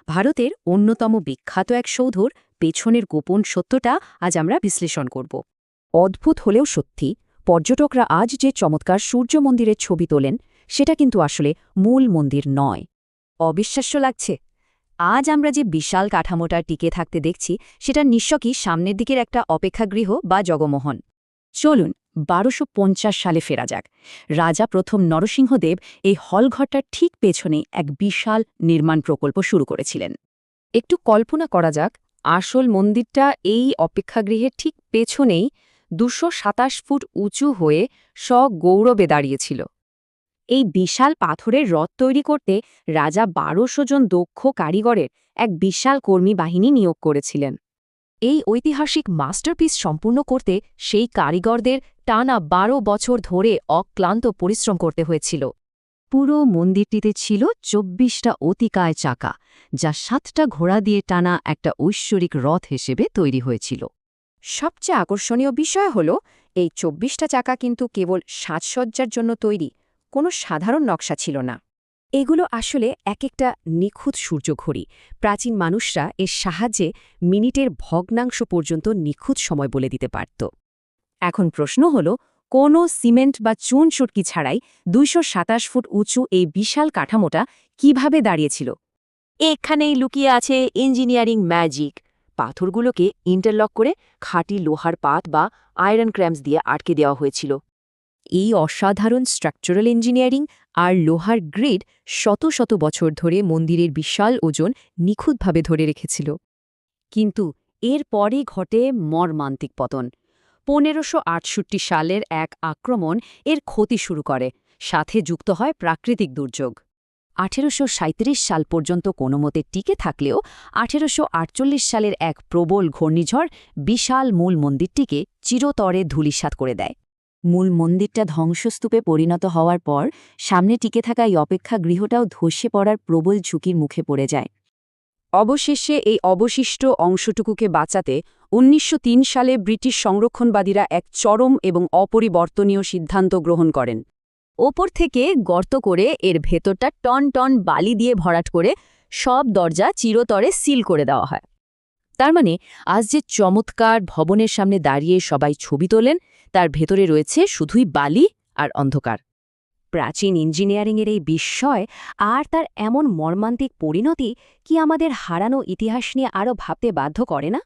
ভারতের অন্যতম বিখ্যাত এক সৌধর পেছনের গোপন সত্যটা আজ আমরা বিশ্লেষণ করব। অদ্ভুত হলেও সত্যি, পর্যটকরা আজ যে চমৎকার সূর্য মন্দিরের ছবি তোলেন সেটা কিন্তু আসলে মূল মন্দির নয়। অবিশ্বাস্য লাগছে? আজ আমরা যে বিশাল কাঠামোটা টিকে থাকতে দেখছি সেটা নিশ্চয়ই সামনের দিকের একটা অপেক্ষাগৃহ বা জগমোহন। চলুন ১২৫০ সালে ফেরা যাক। রাজা প্রথম নরসিংহদেব এই হলঘরটার ঠিক পেছনে এক বিশাল নির্মাণ প্রকল্প শুরু করেছিলেন। একটু কল্পনা করা যাক, আসল মন্দিরটা এই অপেক্ষাগৃহের ঠিক পেছনেই ২২৭ ফুট উঁচু হয়ে সগৌরবে দাঁড়িয়েছিল। এই বিশাল পাথরের রথ তৈরি করতে রাজা ১২০০ জন দক্ষ কারিগরের এক বিশাল কর্মী বাহিনী নিয়োগ করেছিলেন। এই ঐতিহাসিক মাস্টারপিস সম্পূর্ণ করতে সেই কারিগরদের টানা ১২ বছর ধরে অক্লান্ত পরিশ্রম করতে হয়েছিল। পুরো মন্দিরটিতে ছিল ২৪টা অতিকায় চাকা, যা ৭টা ঘোড়া দিয়ে টানা একটা ঐশ্বরিক রথ হিসেবে তৈরি হয়েছিল। সবচেয়ে আকর্ষণীয় বিষয় হল এই ২৪টা চাকা কিন্তু কেবল সাজসজ্জার জন্য তৈরি, কোনো সাধারণ নকশা ছিল না। এগুলো আসলে এক একটা নিখুঁত সূর্যঘড়ি। প্রাচীন মানুষরা এর সাহায্যে মিনিটের ভগ্নাংশ পর্যন্ত নিখুঁত সময় বলে দিতে পারত। এখন প্রশ্ন হল, কোনো সিমেন্ট বা চুন সুটকি ছাড়াই ২২৭ ফুট উঁচু এই বিশাল কাঠামোটা কিভাবে দাঁড়িয়েছিল? এখানেই লুকিয়ে আছে ইঞ্জিনিয়ারিং ম্যাজিক। পাথরগুলোকে ইন্টারলক করে খাঁটি লোহার পাত বা আয়রন ক্র্যাম্পস দিয়ে আটকে দেওয়া হয়েছিল। এই অসাধারণ স্ট্রাকচারাল ইঞ্জিনিয়ারিং আর লোহার গ্রিড শত শত বছর ধরে মন্দিরের বিশাল ওজন নিখুঁতভাবে ধরে রেখেছিল। কিন্তু এর পরই ঘটে মর্মান্তিক পতন। ১৫৬৮ সালের এক আক্রমণ এর ক্ষতি শুরু করে, সাথে যুক্ত হয় প্রাকৃতিক দুর্যোগ। ১৮৩৭ সাল পর্যন্ত কোনোমতে টিকে থাকলেও ১৮৪৮ সালের এক প্রবল ঘূর্ণিঝড় বিশাল মূল মন্দিরটিকে চিরতরে ধূলিসাৎ করে দেয়। মূল মন্দিরটা ধ্বংসস্তূপে পরিণত হওয়ার পর সামনে টিকে থাকা এই অপেক্ষাগৃহটাও ধসে পড়ার প্রবল ঝুঁকির মুখে পড়ে যায়। অবশেষে এই অবশিষ্ট অংশটুকুকে বাঁচাতে ১৯০৩ সালে ব্রিটিশ সংরক্ষণবাদীরা এক চরম এবং অপরিবর্তনীয় সিদ্ধান্ত গ্রহণ করেন। ওপর থেকে গর্ত করে এর ভেতরটা টন টন বালি দিয়ে ভরাট করে সব দরজা চিরতরে সিল করে দেওয়া হয়। তার মানে আজ যে চমৎকার ভবনের সামনে দাঁড়িয়ে সবাই ছবি তোলেন, তার ভেতরে রয়েছে শুধুই বালি আর অন্ধকার। প্রাচীন ইঞ্জিনিয়ারিংয়ের এই বিস্ময় আর তার এমন মর্মান্তিক পরিণতি কি আমাদের হারানো ইতিহাস নিয়ে আরও ভাবতে বাধ্য করে না?